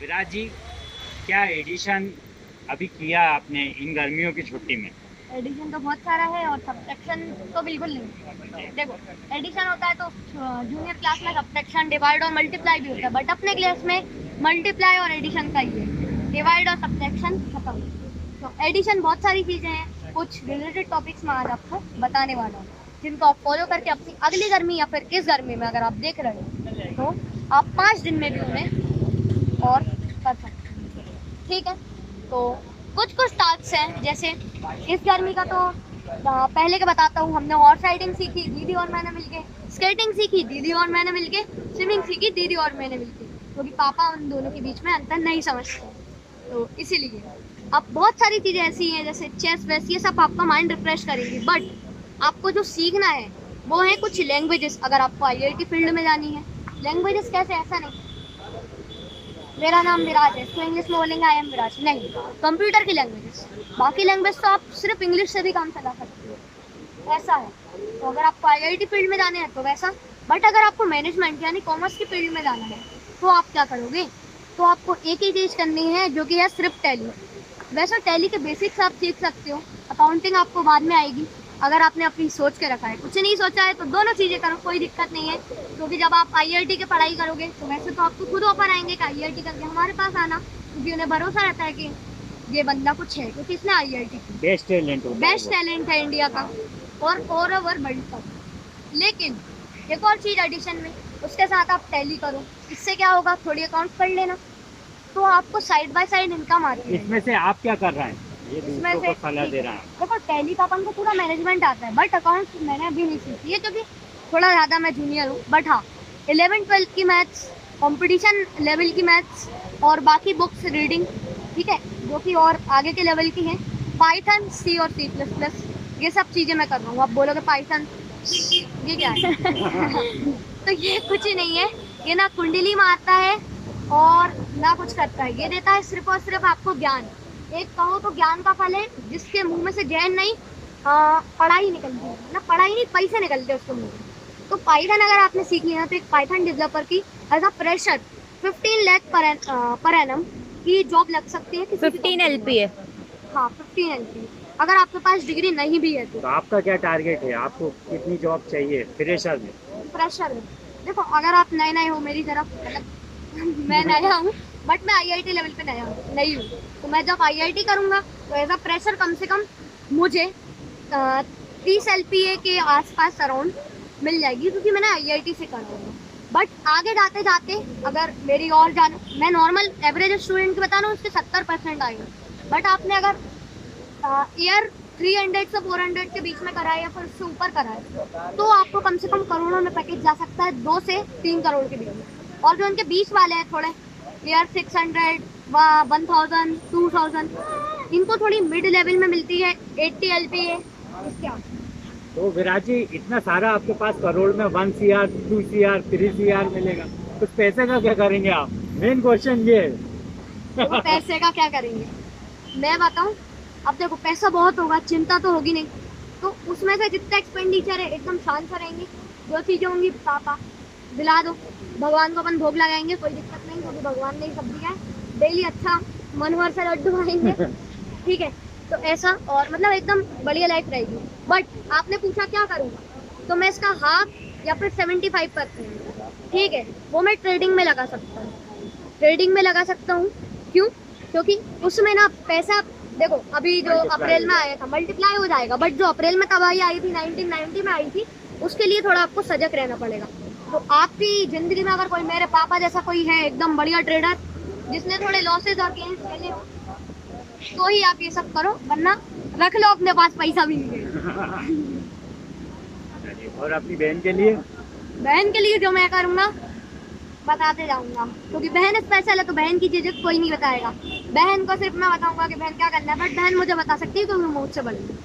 विराज जी, क्या एडिशन अभी किया आपने इन गर्मियों की छुट्टी में? एडिशन तो बहुत सारा है और सब्ट्रैक्शन तो बिल्कुल नहीं। देखो, एडिशन होता है तो जूनियर क्लास में सब्ट्रैक्शन, डिवाइड और मल्टीप्लाई भी होता है, बट अपने क्लास में मल्टीप्लाई और एडिशन का ही है, डिवाइड और सब्ट्रैक्शन खत्म। तो एडिशन बहुत सारी चीज़ें हैं, कुछ रिलेटेड टॉपिक्स में आज आपको बताने वाला हूँ, जिनको आप फॉलो करके अपनी अगली गर्मी या फिर इस गर्मी में अगर आप देख रहे हो तो आप 5 दिन में भी उन्हें और कर सकते हैं। ठीक है, तो कुछ कुछ टास्क हैं, जैसे इस गर्मी का तो पहले के बताता हूँ। हमने हॉर्स राइडिंग सीखी दीदी और मैंने मिलके, स्केटिंग सीखी दीदी और मैंने मिलके, स्विमिंग सीखी दीदी और मैंने मिलके, क्योंकि पापा उन दोनों के बीच में अंतर नहीं समझते, तो इसीलिए अब बहुत सारी चीज़ें ऐसी हैं जैसे चेस वेस, ये सब आपका माइंड रिफ्रेश करेंगी। बट आपको जो सीखना है वो है कुछ लैंग्वेजेस, अगर आपको आईआईटी फील्ड में जानी है। लैंग्वेजेस कैसे, ऐसा नहीं मेरा नाम विराज है तो इंग्लिश में बोलेंगे आई एम विराज, नहीं, कंप्यूटर की लैंग्वेजेस। बाकी लैंग्वेज तो आप सिर्फ इंग्लिश से भी काम चला सकते हो, ऐसा है। तो अगर आपको आईआईटी फील्ड में जाने हैं तो वैसा, बट अगर आपको मैनेजमेंट यानी कॉमर्स की फील्ड में जाना है तो आप क्या करोगे, तो आपको एक ही चीज़ करनी है जो कि है सिर्फ टैली। वैसे टैली के बेसिक्स आप सीख सकते हो, अकाउंटिंग आपको बाद में आएगी अगर आपने अपनी सोच के रखा है। कुछ नहीं सोचा है तो दोनों चीज़ें करो, कोई दिक्कत नहीं है, क्योंकि जब आप आईआईटी की पढ़ाई करोगे तो वैसे तो आपको खुद ऑफर आएंगे कि आईआईटी करके हमारे पास आना, क्योंकि उन्हें भरोसा रहता है कि ये बंदा कुछ है, क्योंकि इसने आईआईटी की, बेस्ट टैलेंट होता है बेस्ट वो। टैलेंट है इंडिया का और ओवर वर्ल्ड का। लेकिन एक और चीज़ एडिशन में, उसके साथ आप टैली करो, इससे क्या होगा, थोड़ी अकाउंट पढ़ लेना तो आपको साइड बाय साइड इनकम आती है। इसमें से आप क्या कर रहे हैं? ये इसमें दूसरों से को सलाह ठीक दे है, रहा है। देखो टैली का अपन को पूरा मैनेजमेंट आता है, बट अकाउंट्स मैंने अभी नहीं सीखी है क्योंकि थोड़ा ज़्यादा मैं जूनियर हूँ। बट हाँ, 11th-12th की मैथ्स, कंपटीशन लेवल की मैथ्स और बाकी बुक्स रीडिंग, ठीक है, जो कि और आगे के लेवल की हैं, पाइथन, सी और C++, ये सब चीज़ें मैं कर रहा हूँ। आप बोलोगे पाइथन ये क्या है तो ये कुछ ही नहीं है, ये ना कुंडली मारता है और ना कुछ करता है, ये देता है सिर्फ और सिर्फ आपको ज्ञान। एक कहो तो ज्ञान का फल है, जिसके मुंह में से जहन नहीं पढ़ाई निकलती है ना, पढ़ाई नहीं पैसे निकलते उसके मुंह में। तो पाइथन अगर आपने सीख लिया तो एक पाइथन डेवलपर की as a fresher 15 lakh per annum की जॉब लग सकती है किसी भी 15 कंपनी में। LPA। हाँ, 15 LP, अगर आपके पास डिग्री नहीं भी है तो। तो आपका क्या टारगेट है? आपको कितनी जॉब चाहिए फ्रेशर में? फ्रेशर में देखो, अगर आप नए नए हो मेरी तरफ, मतलब मैं नया हूँ, बट मैं आईआईटी लेवल पे नया हूँ, नहीं हूँ, तो मैं जब आईआईटी करूँगा तो एज अ फ्रेशर कम से कम मुझे 30 LPA के आसपास अराउंड मिल जाएगी, क्योंकि मैंने आईआईटी से करा हूँ। बट आगे जाते जाते अगर मेरी और जान, मैं नॉर्मल एवरेज स्टूडेंट की बता रहा हूँ, उसके 70% आएगा। बट आपने अगर ईयर 300 से 400 के बीच में करा है या फिर उससे ऊपर करा है तो आपको कम से कम करोड़ों में पैकेज जा सकता है, 2 से 3 करोड़ के बीच में। और जो उनके बीच वाले हैं थोड़े, ईयर 600, 1000, 2000, इनको थोड़ी मिड लेवल में मिलती है 80 LPA इसके आगे। तो विराज जी, इतना सारा आपके पास करोड़ में 1 CR, 2 CR, 3 CR मिलेगा, कुछ पैसे का क्या करेंगे आप? मेन क्वेश्चन ये है। तो पैसे का क्या करेंगे मैं बताऊं, अब देखो पैसा बहुत होगा, चिंता तो होगी नहीं, तो उसमें से जितना एक्सपेंडिचर है एकदम शांत से रहेंगे। जो चीज़ें होंगी पापा दिला दो, भगवान को अपन भोग लगाएंगे, कोई दिक्कत नहीं, क्योंकि भगवान ने ही सब दिया है। डेली अच्छा मनोहर से लड्डू खाएंगे, ठीक है, तो ऐसा, और मतलब एकदम बढ़िया लाइफ रहेगी। बट आपने पूछा क्या करूँगा, तो मैं इसका हाफ या फिर 75%, ठीक है, वो मैं ट्रेडिंग में लगा सकता हूँ। ट्रेडिंग में लगा सकता हूँ, क्यों, क्योंकि उसमें ना पैसा, देखो अभी जो अप्रैल में आया था मल्टीप्लाई हो जाएगा, बट जो अप्रैल में तबाही आई थी 1990 में आई थी, उसके लिए थोड़ा आपको सजग रहना पड़ेगा। तो आपकी ज़िंदगी में अगर कोई मेरे पापा जैसा कोई है एकदम बढ़िया ट्रेडर, जिसने थोड़े लॉसेज और गेन्स झेले हो, तो ही आप ये सब करो, वरना रख लो अपने पास, पैसा भी नहीं है। और अपनी बहन के लिए? बहन के लिए जो मैं करूँगा बताते जाऊंगा, क्योंकि बहन स्पेशल है, तो बहन की चीज़ें कोई नहीं बताएगा। बहन को सिर्फ मैं बताऊंगा कि बहन क्या करना है, बट बहन मुझे बता सकती है क्योंकि मैं मुझसे बड़ी हूँ।